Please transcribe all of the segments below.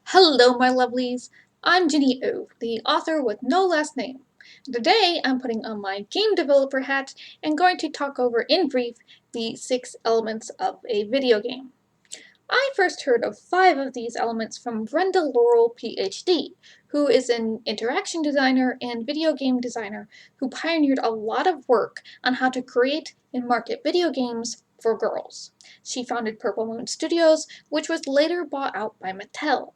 Hello, my lovelies. I'm Ginny O, the author with no last name. Today, I'm putting on my game developer hat and going to talk over in brief the 6 elements of a video game. I first heard of 5 of these elements from Brenda Laurel Phd, who is an interaction designer and video game designer who pioneered a lot of work on how to create and market video games for girls. She founded Purple Moon Studios, which was later bought out by Mattel.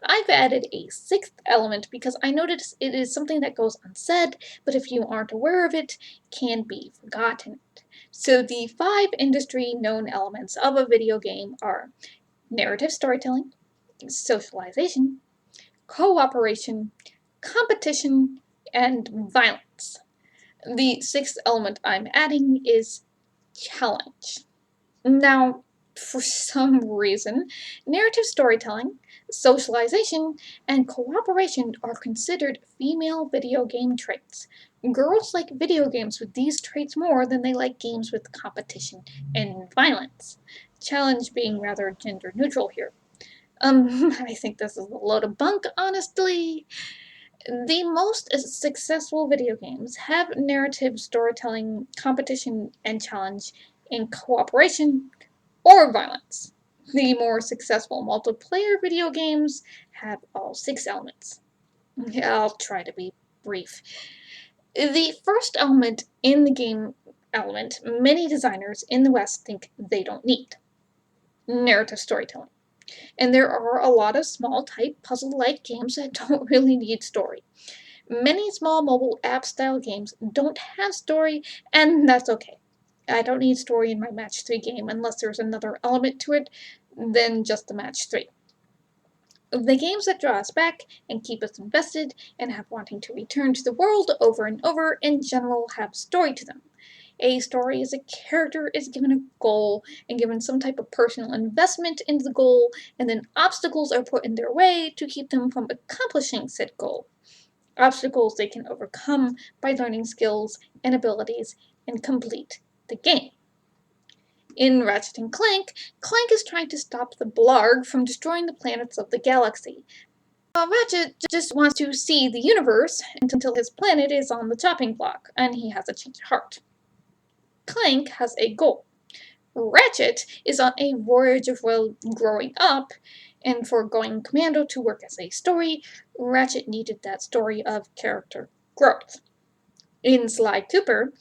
I've added a 6th element because I noticed it is something that goes unsaid, but if you aren't aware of it, can be forgotten. So the 5 industry known elements of a video game are narrative storytelling, socialization, cooperation, competition, and violence. The 6th element I'm adding is challenge. Now, for some reason, narrative storytelling, socialization, and cooperation are considered female video game traits. Girls like video games with these traits more than they like games with competition and violence. Challenge being rather gender neutral here. I think this is a load of bunk, honestly. The most successful video games have narrative storytelling, competition and challenge, and cooperation or violence. The more successful multiplayer video games have all 6 elements. I'll try to be brief. The first element in the game element, many designers in the West think they don't need: narrative storytelling. And there are a lot of small type puzzle-like games that don't really need story. Many small mobile app style games don't have story, and that's okay. I don't need story in my match 3 game unless there's another element to it than just the match 3. The games that draw us back and keep us invested and have wanting to return to the world over and over in general have story to them. A story is a character is given a goal and given some type of personal investment into the goal, and then obstacles are put in their way to keep them from accomplishing said goal. Obstacles they can overcome by learning skills and abilities and complete the game. In Ratchet and Clank, Clank is trying to stop the Blarg from destroying the planets of the galaxy. Ratchet just wants to see the universe until his planet is on the chopping block, and he has a change of heart. Clank has a goal. Ratchet is on a voyage of growing up, and for going commando to work as a story, Ratchet needed that story of character growth. In Sly Cooper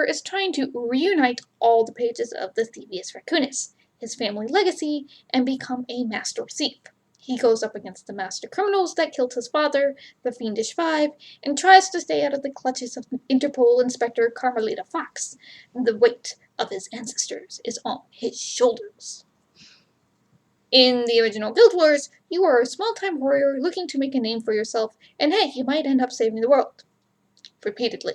is trying to reunite all the pages of the Thievius Raccoonus, his family legacy, and become a master thief. He goes up against the master criminals that killed his father, the Fiendish Five, and tries to stay out of the clutches of Interpol Inspector Carmelita Fox. The weight of his ancestors is on his shoulders. In the original Guild Wars, you are a small-time warrior looking to make a name for yourself, and hey, you might end up saving the world. Repeatedly.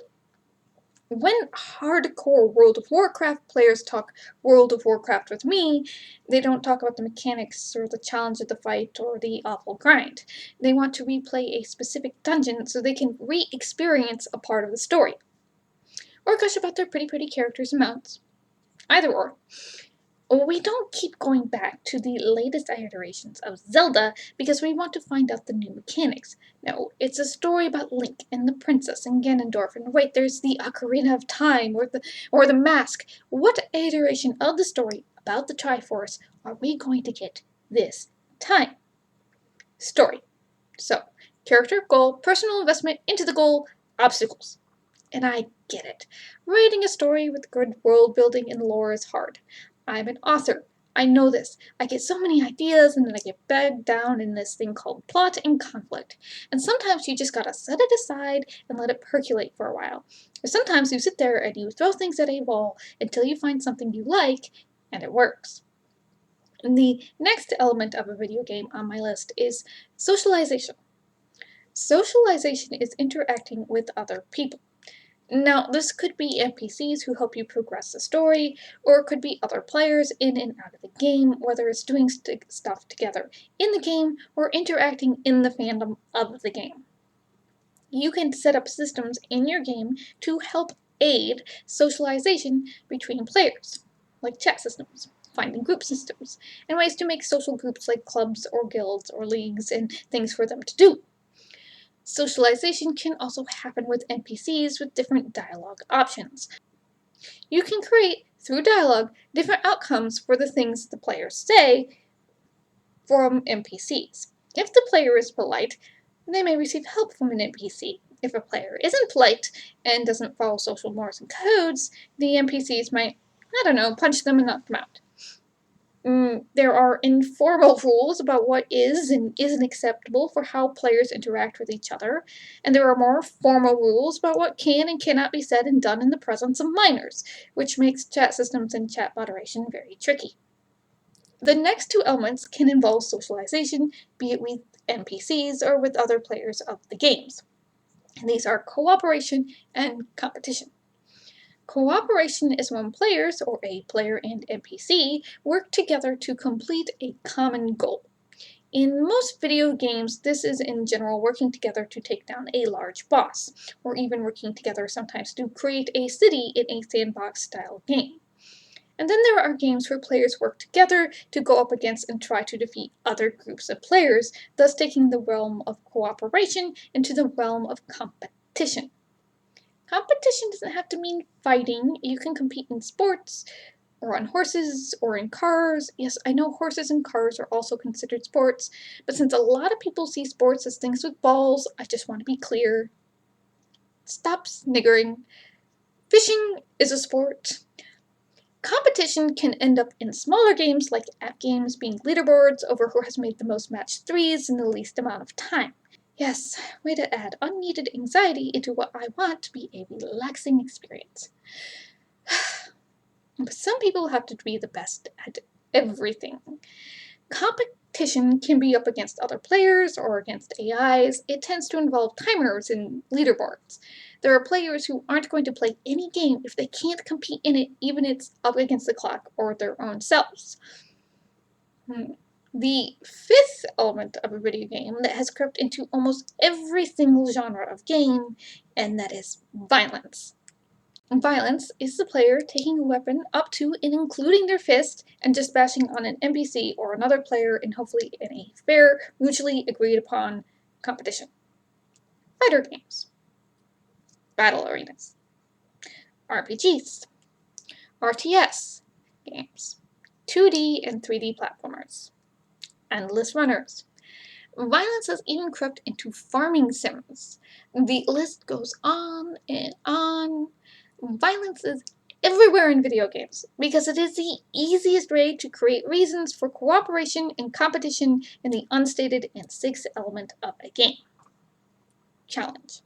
When hardcore World of Warcraft players talk World of Warcraft with me, they don't talk about the mechanics or the challenge of the fight or the awful grind. They want to replay a specific dungeon so they can re-experience a part of the story. Or gush about their pretty characters and mounts. Either or. We don't keep going back to the latest iterations of Zelda because we want to find out the new mechanics. No, it's a story about Link and the princess and Ganondorf, and wait, there's the Ocarina of Time or the Mask. What iteration of the story about the Triforce are we going to get this time? Story. So, character, goal, personal investment into the goal, obstacles. And I get it. Writing a story with good world building and lore is hard. I'm an author. I know this. I get so many ideas and then I get bogged down in this thing called plot and conflict. And sometimes you just gotta set it aside and let it percolate for a while. Or sometimes you sit there and you throw things at a wall until you find something you like and it works. And the next element of a video game on my list is socialization. Socialization is interacting with other people. Now, this could be NPCs who help you progress the story, or it could be other players in and out of the game, whether it's doing stuff together in the game or interacting in the fandom of the game. You can set up systems in your game to help aid socialization between players, like chat systems. finding group systems, and ways to make social groups like clubs or guilds or leagues and things for them to do. Socialization can also happen with NPCs with different dialogue options. You can create, through dialogue, different outcomes for the things the players say from NPCs. If the player is polite, they may receive help from an NPC. If a player isn't polite and doesn't follow social mores and codes, the NPCs might, punch them and knock them out. There are informal rules about what is and isn't acceptable for how players interact with each other, and there are more formal rules about what can and cannot be said and done in the presence of minors, which makes chat systems and chat moderation very tricky. The next two elements can involve socialization, be it with NPCs or with other players of the games. And these are cooperation and competition. Cooperation is when players, or a player and NPC, work together to complete a common goal. In most video games, this is in general working together to take down a large boss, or even working together sometimes to create a city in a sandbox-style game. And then there are games where players work together to go up against and try to defeat other groups of players, thus taking the realm of cooperation into the realm of competition. Competition doesn't have to mean fighting. You can compete in sports, or on horses, or in cars. Yes, I know horses and cars are also considered sports, but since a lot of people see sports as things with balls, I just want to be clear. Stop sniggering. Fishing is a sport. Competition can end up in smaller games like app games being leaderboards over who has made the most match 3s in the least amount of time. Yes, way to add unneeded anxiety into what I want to be a relaxing experience. But some people have to be the best at everything. Competition can be up against other players or against AIs. It tends to involve timers and leaderboards. There are players who aren't going to play any game if they can't compete in it, even if it's up against the clock or their own selves. The fifth element of a video game that has crept into almost every single genre of game, and that is violence. Violence is the player taking a weapon up to and including their fist and just bashing on an NPC or another player and hopefully in a fair, mutually agreed upon competition. Fighter games. Battle arenas. RPGs. RTS games. 2D and 3D platformers. Endless runners. Violence has even crept into farming sims. The list goes on and on. Violence is everywhere in video games because it is the easiest way to create reasons for cooperation and competition in the unstated and sixth element of a game. Challenge.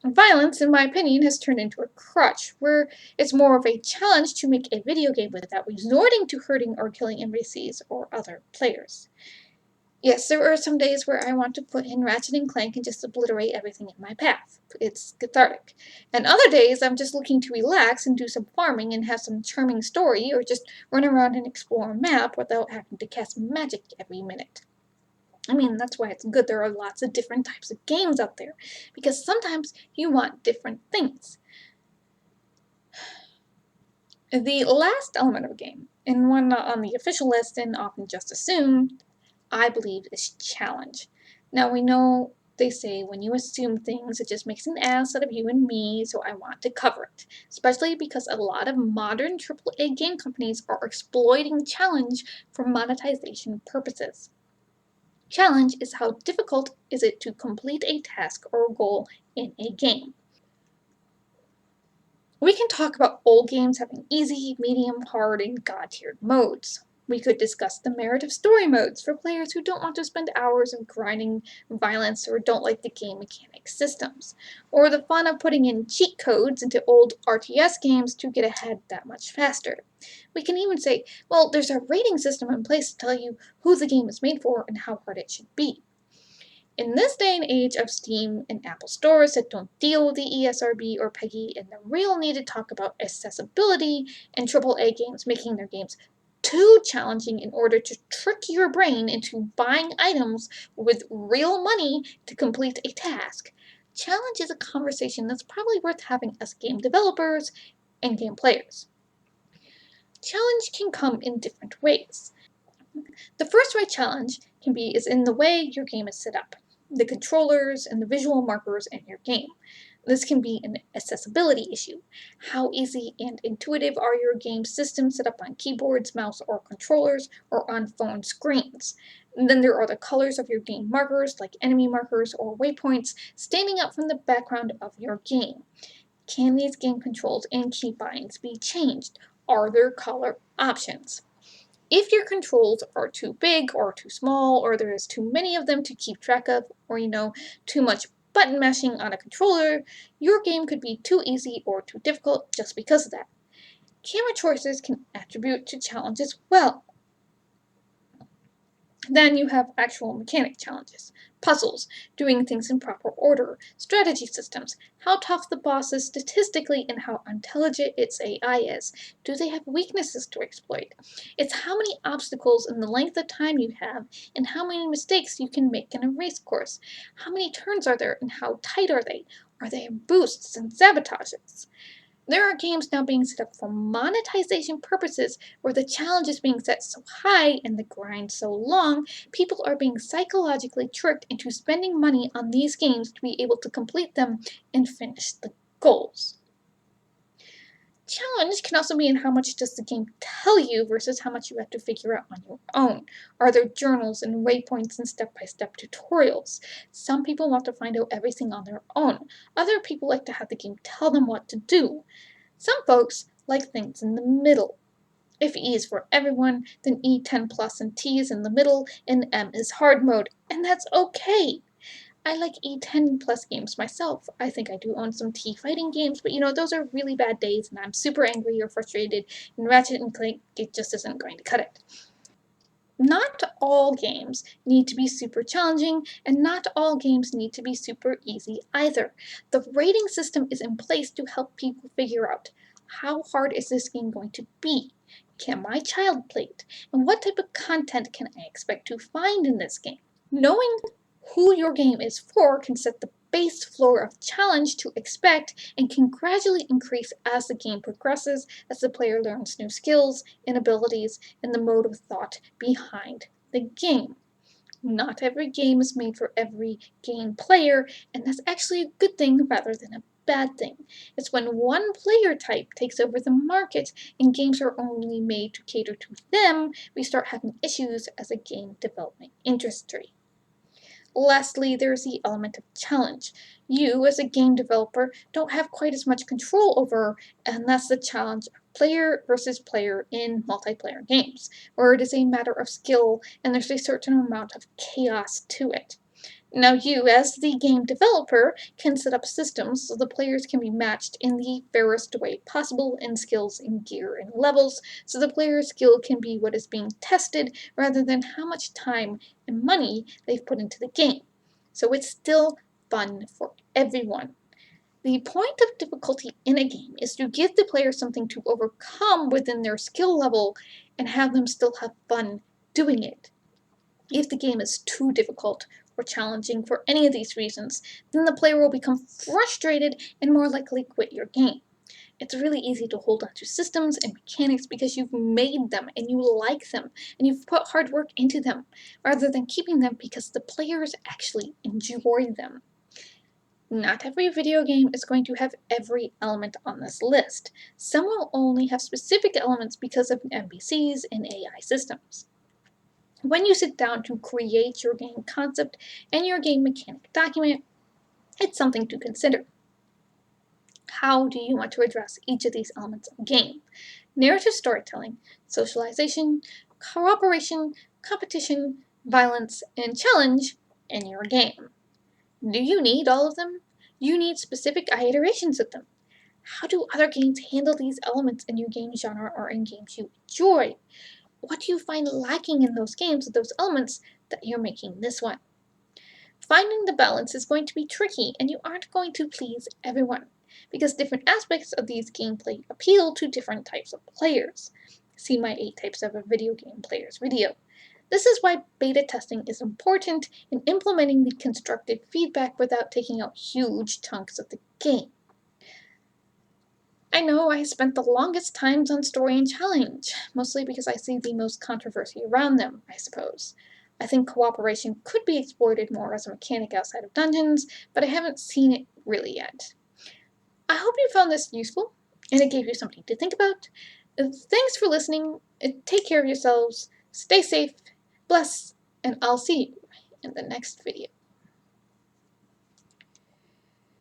Violence, in my opinion, has turned into a crutch, where it's more of a challenge to make a video game without resorting to hurting or killing NPCs or other players. Yes, there are some days where I want to put in Ratchet and Clank and just obliterate everything in my path. It's cathartic. And other days, I'm just looking to relax and do some farming and have some charming story, or just run around and explore a map without having to cast magic every minute. I mean, that's why it's good there are lots of different types of games out there, because sometimes you want different things. The last element of a game, and one not on the official list and often just assumed, I believe is challenge. Now we know they say when you assume things, it just makes an ass out of you and me, so I want to cover it. Especially because a lot of modern AAA game companies are exploiting challenge for monetization purposes. Challenge is how difficult is it to complete a task or goal in a game. We can talk about old games having easy, medium, hard, and god-tiered modes. We could discuss the merit of story modes for players who don't want to spend hours of grinding violence or don't like the game mechanic systems, or the fun of putting in cheat codes into old RTS games to get ahead that much faster. We can even say, well, there's a rating system in place to tell you who the game is made for and how hard it should be. In this day and age of Steam and Apple stores that don't deal with the ESRB or PEGI and the real need to talk about accessibility and AAA games making their games too challenging in order to trick your brain into buying items with real money to complete a task, challenge is a conversation that's probably worth having as game developers and game players. Challenge can come in different ways. The first way challenge is in the way your game is set up, the controllers and the visual markers in your game. This can be an accessibility issue. How easy and intuitive are your game systems set up on keyboards, mouse, or controllers, or on phone screens? And then there are the colors of your game markers, like enemy markers or waypoints, standing out from the background of your game. Can these game controls and keybinds be changed? Are there color options? If your controls are too big or too small, or there is too many of them to keep track of, or too much button mashing on a controller, your game could be too easy or too difficult just because of that. Camera choices can attribute to challenge as well. Then you have actual mechanic challenges, puzzles, doing things in proper order, strategy systems, how tough the boss is statistically and how intelligent its AI is. Do they have weaknesses to exploit? It's how many obstacles and the length of time you have and how many mistakes you can make in a race course. How many turns are there and how tight are they? Are there boosts and sabotages? There are games now being set up for monetization purposes where the challenge is being set so high and the grind so long, people are being psychologically tricked into spending money on these games to be able to complete them and finish the goals. Challenge can also be in how much does the game tell you versus how much you have to figure out on your own. Are there journals and waypoints and step-by-step tutorials? Some people want to find out everything on their own. Other people like to have the game tell them what to do. Some folks like things in the middle. If E is for everyone, then E10 plus and T is in the middle, and M is hard mode, and that's okay. I like E10 plus games myself. I think I do own some T fighting games, but those are really bad days, and I'm super angry or frustrated, and Ratchet and Clank, it just isn't going to cut it. Not all games need to be super challenging, and not all games need to be super easy either. The rating system is in place to help people figure out how hard is this game going to be? Can my child play it? And what type of content can I expect to find in this game? Knowing who your game is for can set the base floor of challenge to expect and can gradually increase as the game progresses, as the player learns new skills and abilities and the mode of thought behind the game. Not every game is made for every game player, and that's actually a good thing rather than a bad thing. It's when one player type takes over the market and games are only made to cater to them, we start having issues as a game development industry. Lastly, there's the element of challenge. You, as a game developer, don't have quite as much control over, and that's the challenge of player versus player in multiplayer games, where it is a matter of skill and there's a certain amount of chaos to it. Now you, as the game developer, can set up systems so the players can be matched in the fairest way possible in skills and gear and levels, so the player's skill can be what is being tested rather than how much time and money they've put into the game. So it's still fun for everyone. The point of difficulty in a game is to give the player something to overcome within their skill level and have them still have fun doing it. If the game is too difficult or challenging for any of these reasons, then the player will become frustrated and more likely quit your game. It's really easy to hold on to systems and mechanics because you've made them and you like them and you've put hard work into them, rather than keeping them because the players actually enjoy them. Not every video game is going to have every element on this list. Some will only have specific elements because of NPCs and AI systems. When you sit down to create your game concept and your game mechanic document, it's something to consider. How do you want to address each of these elements of the game? Narrative storytelling, socialization, cooperation, competition, violence, and challenge in your game. Do you need all of them? You need specific iterations of them. How do other games handle these elements in your game genre or in games you enjoy? What do you find lacking in those games, those elements, that you're making this one? Finding the balance is going to be tricky, and you aren't going to please everyone, because different aspects of these gameplay appeal to different types of players. See my 8 types of a video game players video. This is why beta testing is important in implementing the constructive feedback without taking out huge chunks of the game. I know I spent the longest times on story and challenge, mostly because I see the most controversy around them, I suppose. I think cooperation could be exploited more as a mechanic outside of dungeons, but I haven't seen it really yet. I hope you found this useful, and it gave you something to think about. Thanks for listening. Take care of yourselves, stay safe, bless, and I'll see you in the next video.